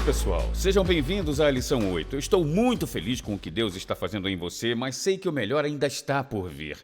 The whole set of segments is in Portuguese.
pessoal, sejam bem-vindos à lição 8. Eu estou muito feliz com o que Deus está fazendo em você, mas sei que o melhor ainda está por vir.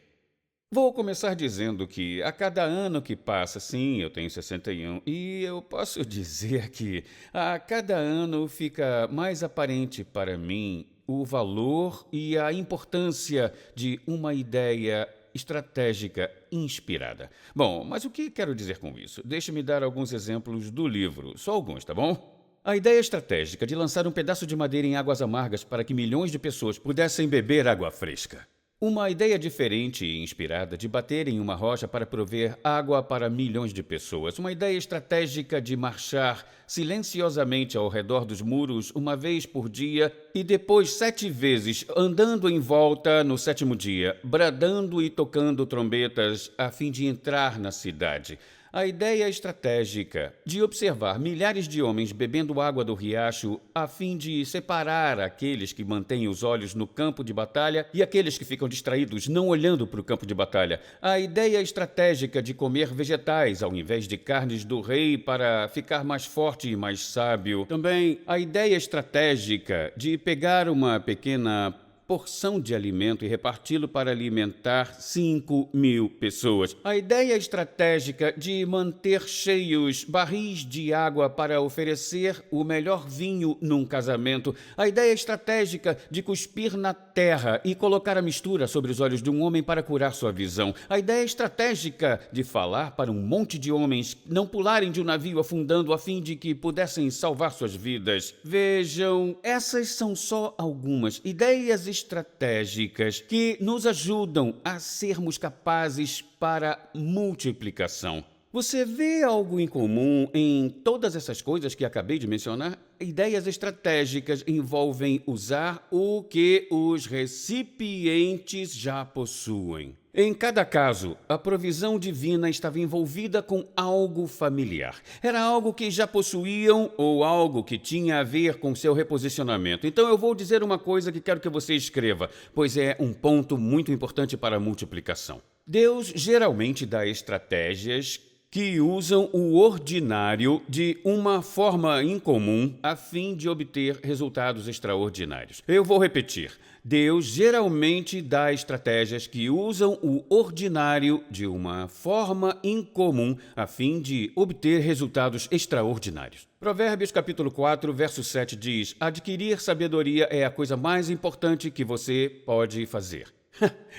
Vou começar dizendo que a cada ano que passa, sim, eu tenho 61, e eu posso dizer que a cada ano fica mais aparente para mim o valor e a importância de uma ideia estratégica inspirada. Bom, mas o que quero dizer com isso? Deixe-me dar alguns exemplos do livro, só alguns, tá bom? A ideia estratégica de lançar um pedaço de madeira em águas amargas para que milhões de pessoas pudessem beber água fresca. Uma ideia diferente e inspirada de bater em uma rocha para prover água para milhões de pessoas. Uma ideia estratégica de marchar silenciosamente ao redor dos muros uma vez por dia e depois 7 vezes, andando em volta no 7º dia, bradando e tocando trombetas a fim de entrar na cidade. A ideia estratégica de observar milhares de homens bebendo água do riacho a fim de separar aqueles que mantêm os olhos no campo de batalha e aqueles que ficam distraídos não olhando para o campo de batalha. A ideia estratégica de comer vegetais ao invés de carnes do rei para ficar mais forte e mais sábio. Também a ideia estratégica de pegar uma pequena porção de alimento e reparti-lo para alimentar 5.000 pessoas. A ideia estratégica de manter cheios barris de água para oferecer o melhor vinho num casamento. A ideia estratégica de cuspir na terra e colocar a mistura sobre os olhos de um homem para curar sua visão. A ideia estratégica de falar para um monte de homens não pularem de um navio afundando a fim de que pudessem salvar suas vidas. Vejam, essas são só algumas ideias estratégicas que nos ajudam a sermos capazes para multiplicação. Você vê algo em comum em todas essas coisas que acabei de mencionar? Ideias estratégicas envolvem usar o que os recipientes já possuem. Em cada caso, a provisão divina estava envolvida com algo familiar. Era algo que já possuíam ou algo que tinha a ver com seu reposicionamento. Então eu vou dizer uma coisa que quero que você escreva, pois é um ponto muito importante para a multiplicação. Deus geralmente dá estratégias que usam o ordinário de uma forma incomum a fim de obter resultados extraordinários. Eu vou repetir. Deus geralmente dá estratégias que usam o ordinário de uma forma incomum a fim de obter resultados extraordinários. Provérbios capítulo 4, verso 7 diz: adquirir sabedoria é a coisa mais importante que você pode fazer.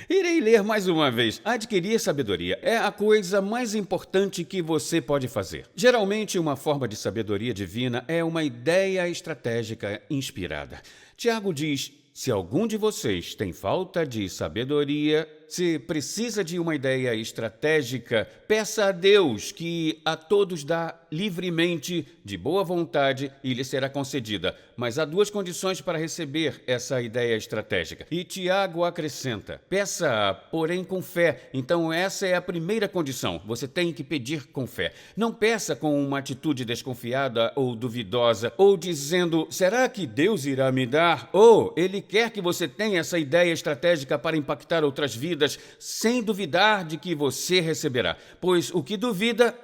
Irei ler mais uma vez. Adquirir sabedoria é a coisa mais importante que você pode fazer. Geralmente, uma forma de sabedoria divina é uma ideia estratégica inspirada. Tiago diz: se algum de vocês tem falta de sabedoria, se precisa de uma ideia estratégica, peça a Deus, que a todos dá livremente, de boa vontade, e lhe será concedida. Mas há 2 condições para receber essa ideia estratégica. E Tiago acrescenta: peça-a, porém com fé. Então essa é a primeira condição. Você tem que pedir com fé. Não peça com uma atitude desconfiada ou duvidosa, ou dizendo: será que Deus irá me dar? Ou Ele quer que você tenha essa ideia estratégica para impactar outras vidas, sem duvidar de que você receberá. Pois o que duvida,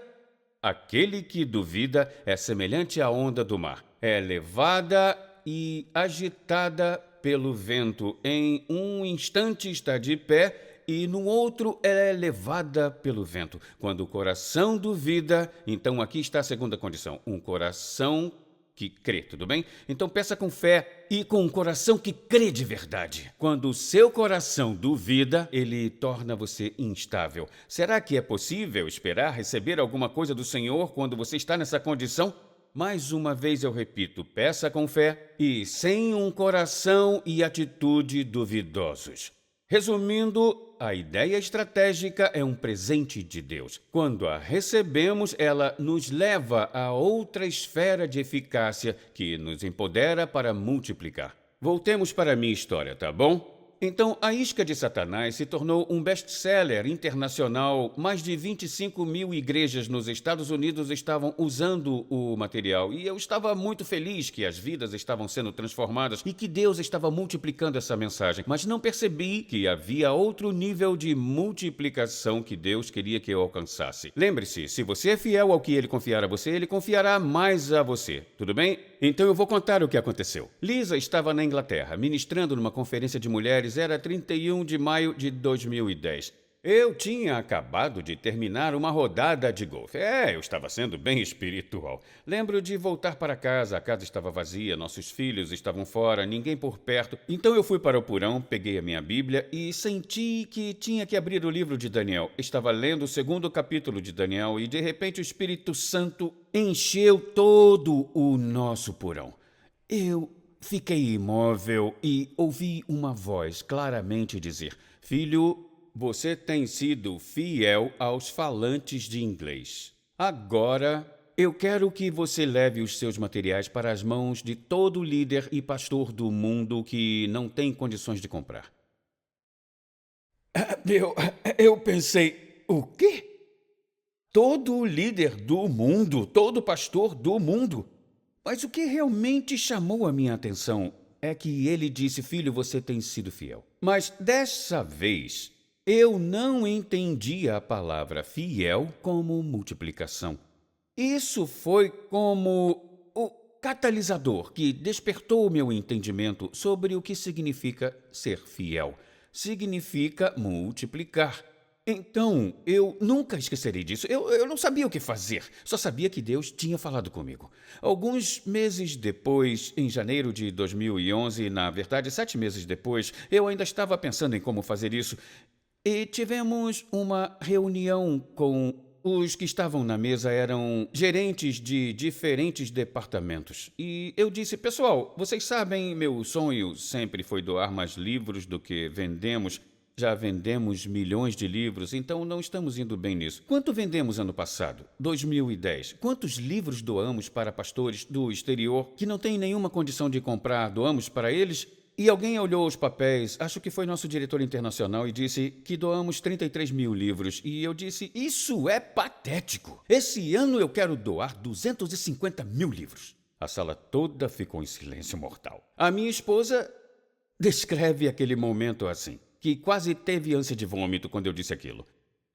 aquele que duvida é semelhante à onda do mar. É levada e agitada pelo vento. Em um instante está de pé e no outro ela é levada pelo vento. Quando o coração duvida, então aqui está a segunda condição. Um coração que crê, tudo bem? Então peça com fé e com um coração que crê de verdade. Quando o seu coração duvida, ele torna você instável. Será que é possível esperar receber alguma coisa do Senhor quando você está nessa condição? Mais uma vez eu repito, peça com fé e sem um coração e atitude duvidosos. Resumindo, a ideia estratégica é um presente de Deus. Quando a recebemos, ela nos leva a outra esfera de eficácia que nos empodera para multiplicar. Voltemos para a minha história, tá bom? Então, A Isca de Satanás se tornou um best-seller internacional. Mais de 25.000 igrejas nos Estados Unidos estavam usando o material. E eu estava muito feliz que as vidas estavam sendo transformadas e que Deus estava multiplicando essa mensagem. Mas não percebi que havia outro nível de multiplicação que Deus queria que eu alcançasse. Lembre-se, se você é fiel ao que Ele confiar a você, Ele confiará mais a você. Tudo bem? Então eu vou contar o que aconteceu. Lisa estava na Inglaterra, ministrando numa conferência de mulheres, era 31 de maio de 2010. Eu tinha acabado de terminar uma rodada de golfe. Eu estava sendo bem espiritual. Lembro de voltar para casa, a casa estava vazia, nossos filhos estavam fora, ninguém por perto. Então eu fui para o porão, peguei a minha Bíblia e senti que tinha que abrir o livro de Daniel. Estava lendo o segundo capítulo de Daniel e de repente o Espírito Santo encheu todo o nosso porão. Eu fiquei imóvel e ouvi uma voz claramente dizer: Filho, você tem sido fiel aos falantes de inglês. Agora, eu quero que você leve os seus materiais para as mãos de todo líder e pastor do mundo que não tem condições de comprar. Eu pensei, o quê? Todo líder do mundo, todo pastor do mundo. Mas o que realmente chamou a minha atenção é que ele disse: Filho, você tem sido fiel. Mas dessa vez, eu não entendi a palavra fiel como multiplicação. Isso foi como o catalisador que despertou o meu entendimento sobre o que significa ser fiel. Significa multiplicar. Então, eu nunca esquecerei disso. Eu não sabia o que fazer, só sabia que Deus tinha falado comigo. Alguns meses depois, em janeiro de 2011, na verdade, 7 meses depois, eu ainda estava pensando em como fazer isso. E tivemos uma reunião com os que estavam na mesa, eram gerentes de diferentes departamentos. E eu disse: pessoal, vocês sabem, meu sonho sempre foi doar mais livros do que vendemos. Já vendemos milhões de livros, então não estamos indo bem nisso. Quanto vendemos ano passado? 2010. Quantos livros doamos para pastores do exterior que não têm nenhuma condição de comprar? Doamos para eles? E alguém olhou os papéis, acho que foi nosso diretor internacional, e disse que doamos 33 mil livros. E eu disse: isso é patético. Esse ano eu quero doar 250 mil livros. A sala toda ficou em silêncio mortal. A minha esposa descreve aquele momento assim, que quase teve ânsia de vômito quando eu disse aquilo.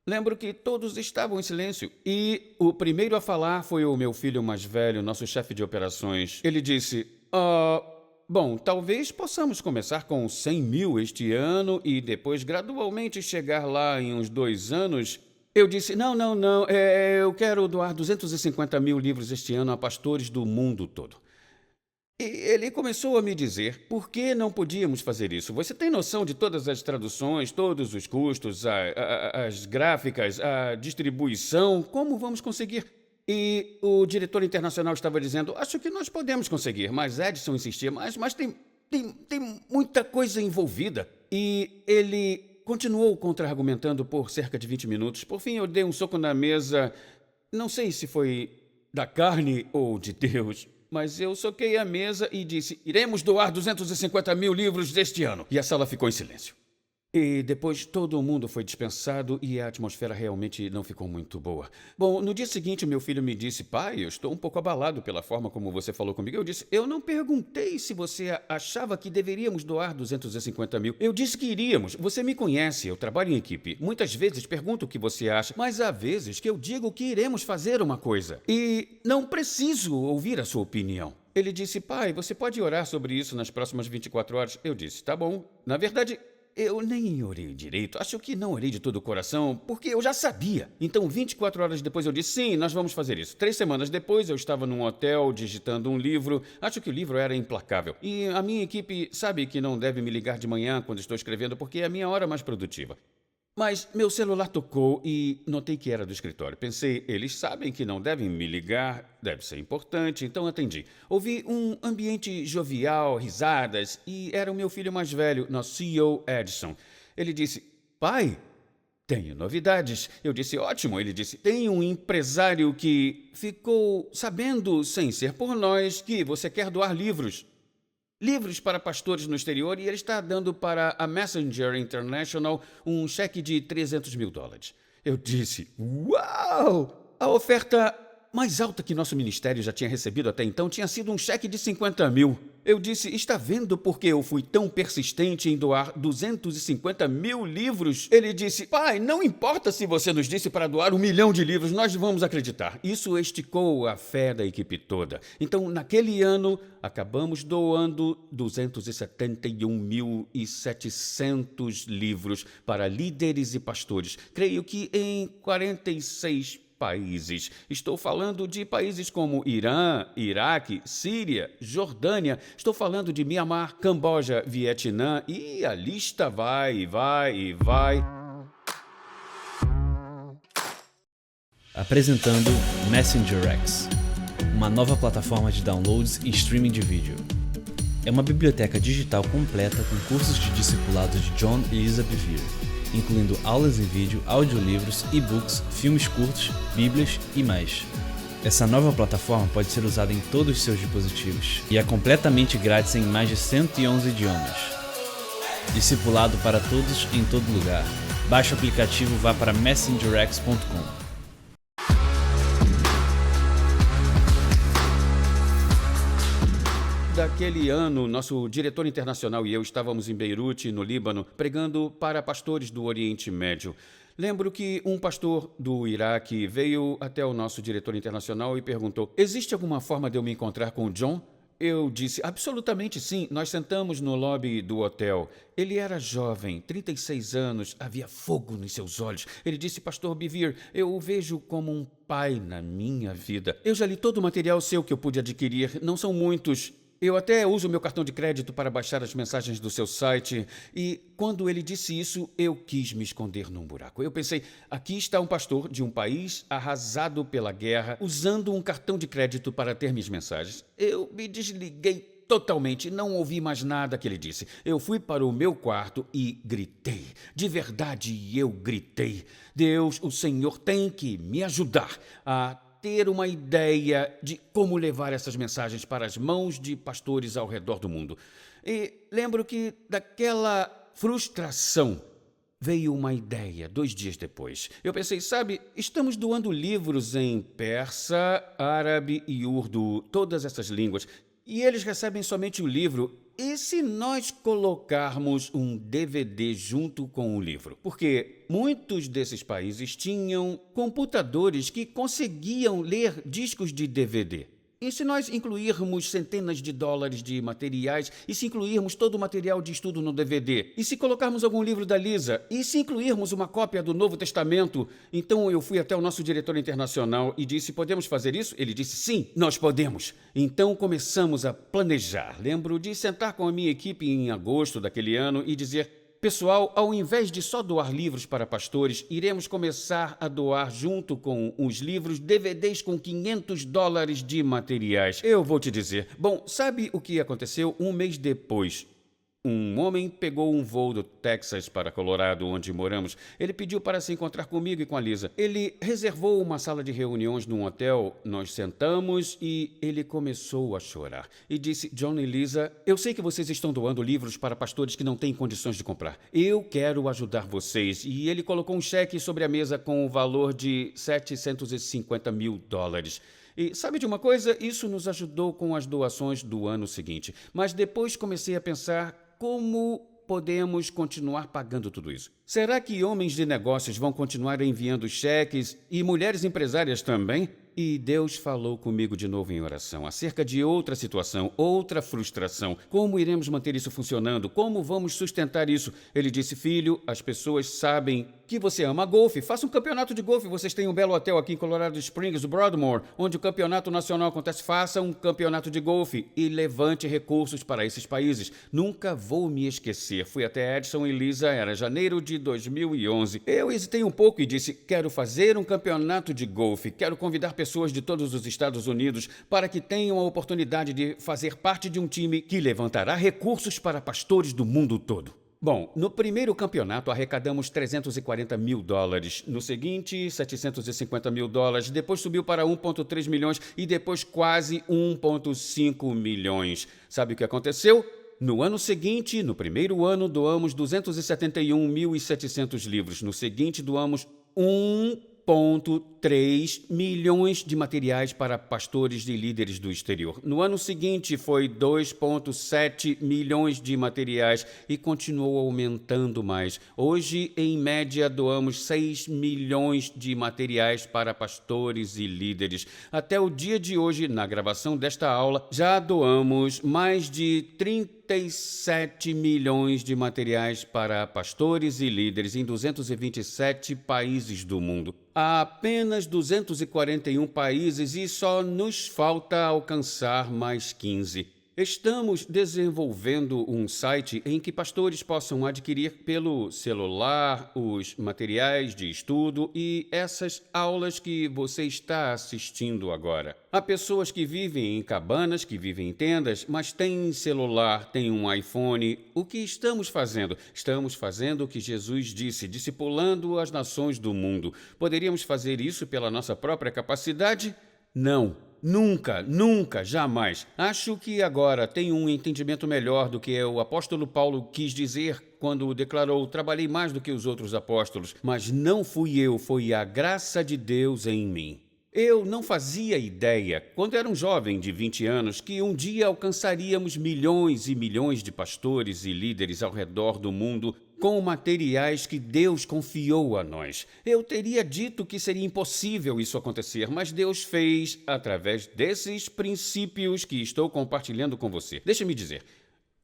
Lembro que todos estavam em silêncio e o primeiro a falar foi o meu filho mais velho, nosso chefe de operações. Ele disse: bom, talvez possamos começar com 100 mil este ano e depois gradualmente chegar lá em uns 2 anos. Eu disse: não, eu quero doar 250 mil livros este ano a pastores do mundo todo. E ele começou a me dizer por que não podíamos fazer isso. Você tem noção de todas as traduções, todos os custos, as gráficas, a distribuição? Como vamos conseguir? E o diretor internacional estava dizendo: acho que nós podemos conseguir, mas Edson insistia, mas tem muita coisa envolvida. E ele continuou contra-argumentando por cerca de 20 minutos. Por fim, eu dei um soco na mesa, não sei se foi da carne ou de Deus, mas eu soquei a mesa e disse: iremos doar 250 mil livros deste ano. E a sala ficou em silêncio. E depois todo mundo foi dispensado e a atmosfera realmente não ficou muito boa. Bom, no dia seguinte meu filho me disse: pai, eu estou um pouco abalado pela forma como você falou comigo. Eu disse: eu não perguntei se você achava que deveríamos doar 250 mil. Eu disse que iríamos. Você me conhece, eu trabalho em equipe. Muitas vezes pergunto o que você acha, mas há vezes que eu digo que iremos fazer uma coisa. E não preciso ouvir a sua opinião. Ele disse: pai, você pode orar sobre isso nas próximas 24 horas? Eu disse: tá bom. Na verdade, eu nem orei direito, acho que não orei de todo o coração, porque eu já sabia. Então, 24 horas depois eu disse: sim, nós vamos fazer isso. 3 semanas depois eu estava num hotel digitando um livro, acho que o livro era implacável. E a minha equipe sabe que não deve me ligar de manhã quando estou escrevendo, porque é a minha hora mais produtiva. Mas meu celular tocou e notei que era do escritório. Pensei: eles sabem que não devem me ligar, deve ser importante, então atendi. Ouvi um ambiente jovial, risadas, e era o meu filho mais velho, nosso CEO Edson. Ele disse: pai, tenho novidades. Eu disse: ótimo. Ele disse: tem um empresário que ficou sabendo, sem ser por nós, que você quer doar livros. Livros para pastores no exterior, e ele está dando para a Messenger International um cheque de $300 mil. Eu disse: uau! A oferta mais alta que nosso ministério já tinha recebido até então tinha sido um cheque de 50 mil. Eu disse, está vendo por que eu fui tão persistente em doar 250 mil livros? Ele disse, pai, não importa se você nos disse para doar 1 milhão de livros, nós vamos acreditar. Isso esticou a fé da equipe toda. Então, naquele ano, acabamos doando 271.700 livros para líderes e pastores. Creio que em 46 países. Estou falando de países como Irã, Iraque, Síria, Jordânia. Estou falando de Mianmar, Camboja, Vietnã e a lista vai e vai e vai. Apresentando Messenger X, uma nova plataforma de downloads e streaming de vídeo. É uma biblioteca digital completa com cursos de discipulado de John e Lisa Bevere, incluindo aulas em vídeo, audiolivros, e-books, filmes curtos, bíblias e mais. Essa nova plataforma pode ser usada em todos os seus dispositivos e é completamente grátis em mais de 111 idiomas. Discipulado para todos em todo lugar. Baixe o aplicativo e vá para messengerx.com. Daquele ano, nosso diretor internacional e eu estávamos em Beirute, no Líbano, pregando para pastores do Oriente Médio. Lembro que um pastor do Iraque veio até o nosso diretor internacional e perguntou, existe alguma forma de eu me encontrar com o John? Eu disse, absolutamente sim. Nós sentamos no lobby do hotel. Ele era jovem, 36 anos, havia fogo nos seus olhos. Ele disse, pastor Bevere, eu o vejo como um pai na minha vida. Eu já li todo o material seu que eu pude adquirir, não são muitos. Eu até uso meu cartão de crédito para baixar as mensagens do seu site e, quando ele disse isso, eu quis me esconder num buraco. Eu pensei, aqui está um pastor de um país arrasado pela guerra, usando um cartão de crédito para ter minhas mensagens. Eu me desliguei totalmente, não ouvi mais nada que ele disse. Eu fui para o meu quarto e gritei. De verdade, eu gritei. Deus, o Senhor tem que me ajudar a ter uma ideia de como levar essas mensagens para as mãos de pastores ao redor do mundo. E lembro que daquela frustração veio uma ideia 2 dias depois. Eu pensei, sabe, estamos doando livros em persa, árabe e urdu, todas essas línguas, e eles recebem somente o livro. E se nós colocarmos um DVD junto com o livro? Porque muitos desses países tinham computadores que conseguiam ler discos de DVD. E se nós incluirmos centenas de dólares de materiais, e se incluirmos todo o material de estudo no DVD, e se colocarmos algum livro da Lisa, e se incluirmos uma cópia do Novo Testamento, então eu fui até o nosso diretor internacional e disse, podemos fazer isso? Ele disse, sim, nós podemos. Então começamos a planejar. Lembro de sentar com a minha equipe em agosto daquele ano e dizer, pessoal, ao invés de só doar livros para pastores, iremos começar a doar junto com os livros DVDs com 500 dólares de materiais. Eu vou te dizer. Bom, sabe o que aconteceu 1 mês depois? Um homem pegou um voo do Texas para Colorado, onde moramos. Ele pediu para se encontrar comigo e com a Lisa. Ele reservou uma sala de reuniões num hotel. Nós sentamos e ele começou a chorar. E disse, John e Lisa, eu sei que vocês estão doando livros para pastores que não têm condições de comprar. Eu quero ajudar vocês. E ele colocou um cheque sobre a mesa com o valor de 750 mil dólares. E sabe de uma coisa? Isso nos ajudou com as doações do ano seguinte. Mas depois comecei a pensar como podemos continuar pagando tudo isso. Será que homens de negócios vão continuar enviando cheques e mulheres empresárias também? E Deus falou comigo de novo em oração acerca de outra situação, outra frustração. Como iremos manter isso funcionando? Como vamos sustentar isso? Ele disse, filho, as pessoas sabem que você ama golfe. Faça um campeonato de golfe. Vocês têm um belo hotel aqui em Colorado Springs, Broadmoor, onde o campeonato nacional acontece. Faça um campeonato de golfe e levante recursos para esses países. Nunca vou me esquecer. Fui até Edson e Lisa, era janeiro de 2011. Eu hesitei um pouco e disse, quero fazer um campeonato de golfe. Quero convidar pessoas de todos os Estados Unidos para que tenham a oportunidade de fazer parte de um time que levantará recursos para pastores do mundo todo. Bom, no primeiro campeonato arrecadamos 340 mil dólares, no seguinte 750 mil dólares, depois subiu para 1,3 milhões e depois quase 1,5 milhões. Sabe o que aconteceu? No ano seguinte, no primeiro ano, doamos 271.700 livros, no seguinte doamos 1,5 2,3 milhões de materiais para pastores e líderes do exterior. No ano seguinte foi 2,7 milhões de materiais e continuou aumentando mais. Hoje, em média, doamos 6 milhões de materiais para pastores e líderes. Até o dia de hoje, na gravação desta aula, já doamos mais de 37 milhões de materiais para pastores e líderes em 227 países do mundo. Há apenas 241 países e só nos falta alcançar mais 15. Estamos desenvolvendo um site em que pastores possam adquirir pelo celular os materiais de estudo e essas aulas que você está assistindo agora. Há pessoas que vivem em cabanas, que vivem em tendas, mas têm celular, têm um iPhone. O que estamos fazendo? Estamos fazendo o que Jesus disse, discipulando as nações do mundo. Poderíamos fazer isso pela nossa própria capacidade? Não. Nunca, nunca, jamais. Acho que agora tenho um entendimento melhor do que o apóstolo Paulo quis dizer quando declarou: trabalhei mais do que os outros apóstolos, mas não fui eu, foi a graça de Deus em mim. Eu não fazia ideia, quando era um jovem de 20 anos, que um dia alcançaríamos milhões e milhões de pastores e líderes ao redor do mundo com materiais que Deus confiou a nós. Eu teria dito que seria impossível isso acontecer, mas Deus fez através desses princípios que estou compartilhando com você. Deixa-me dizer,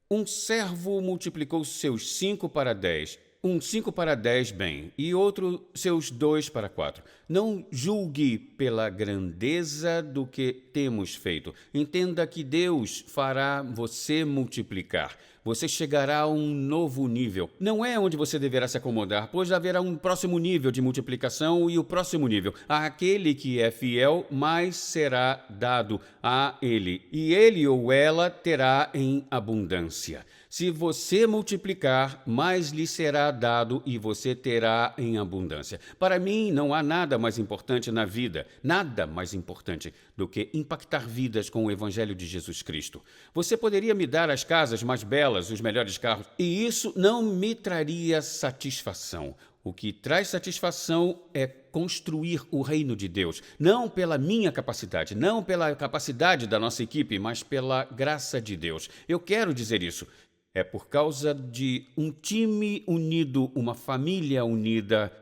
um servo multiplicou seus 5 para 10, um 5 para 10 bem, e outro seus 2 para 4. Não julgue pela grandeza do que temos feito. Entenda que Deus fará você multiplicar. Você chegará a um novo nível. Não é onde você deverá se acomodar, pois haverá um próximo nível de multiplicação e o próximo nível. Àquele que é fiel, mais será dado a ele, e ele ou ela terá em abundância. Se você multiplicar, mais lhe será dado e você terá em abundância. Para mim, não há nada mais importante na vida, nada mais importante do que impactar vidas com o Evangelho de Jesus Cristo. Você poderia me dar as casas mais belas, os melhores carros, e isso não me traria satisfação. O que traz satisfação é construir o reino de Deus, não pela minha capacidade, não pela capacidade da nossa equipe, mas pela graça de Deus. Eu quero dizer isso. É por causa de um time unido, uma família unida,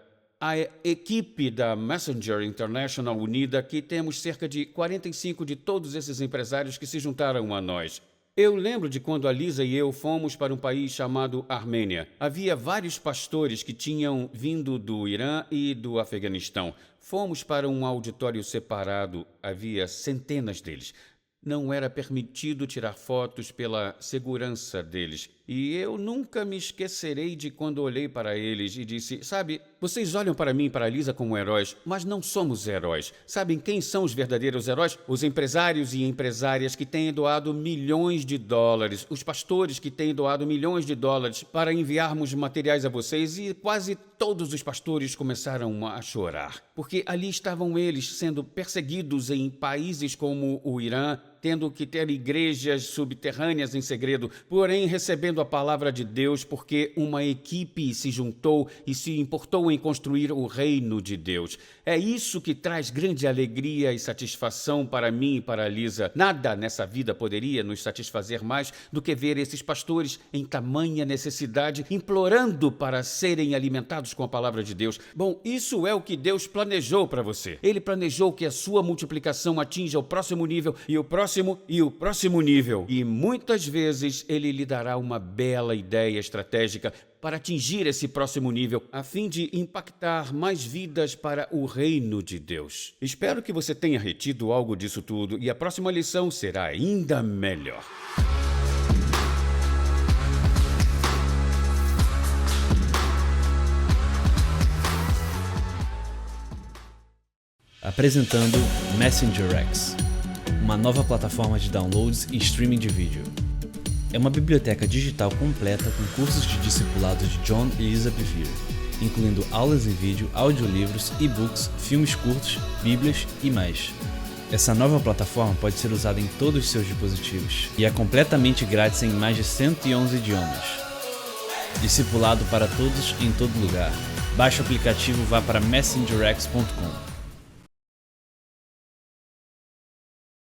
a equipe da Messenger International unida, que temos cerca de 45 de todos esses empresários que se juntaram a nós. Eu lembro de quando a Lisa e eu fomos para um país chamado Armênia. Havia vários pastores que tinham vindo do Irã e do Afeganistão. Fomos para um auditório separado, havia centenas deles. Não era permitido tirar fotos pela segurança deles. E eu nunca me esquecerei de quando olhei para eles e disse: sabe, vocês olham para mim e para a Lisa como heróis, mas não somos heróis. Sabem quem são os verdadeiros heróis? Os empresários e empresárias que têm doado milhões de dólares, os pastores que têm doado milhões de dólares para enviarmos materiais a vocês, e quase todos os pastores começaram a chorar, porque ali estavam eles sendo perseguidos em países como o Irã, tendo que ter igrejas subterrâneas em segredo, porém recebendo a palavra de Deus porque uma equipe se juntou e se importou em construir o reino de Deus. É isso que traz grande alegria e satisfação para mim e para a Lisa. Nada nessa vida poderia nos satisfazer mais do que ver esses pastores em tamanha necessidade, implorando para serem alimentados com a palavra de Deus. Bom, isso é o que Deus planejou para você. Ele planejou que a sua multiplicação atinja o próximo nível e o próximo nível. E muitas vezes Ele lhe dará uma bela ideia estratégica para atingir esse próximo nível, a fim de impactar mais vidas para o reino de Deus. Espero que você tenha retido algo disso tudo e a próxima lição será ainda melhor. Apresentando Messenger X, uma nova plataforma de downloads e streaming de vídeo. É uma biblioteca digital completa com cursos de discipulado de John e Lisa Bevere, incluindo aulas em vídeo, audiolivros, e-books, filmes curtos, bíblias e mais. Essa nova plataforma pode ser usada em todos os seus dispositivos e é completamente grátis em mais de 111 idiomas. Discipulado para todos em todo lugar. Baixe o aplicativo e vá para messengerx.com.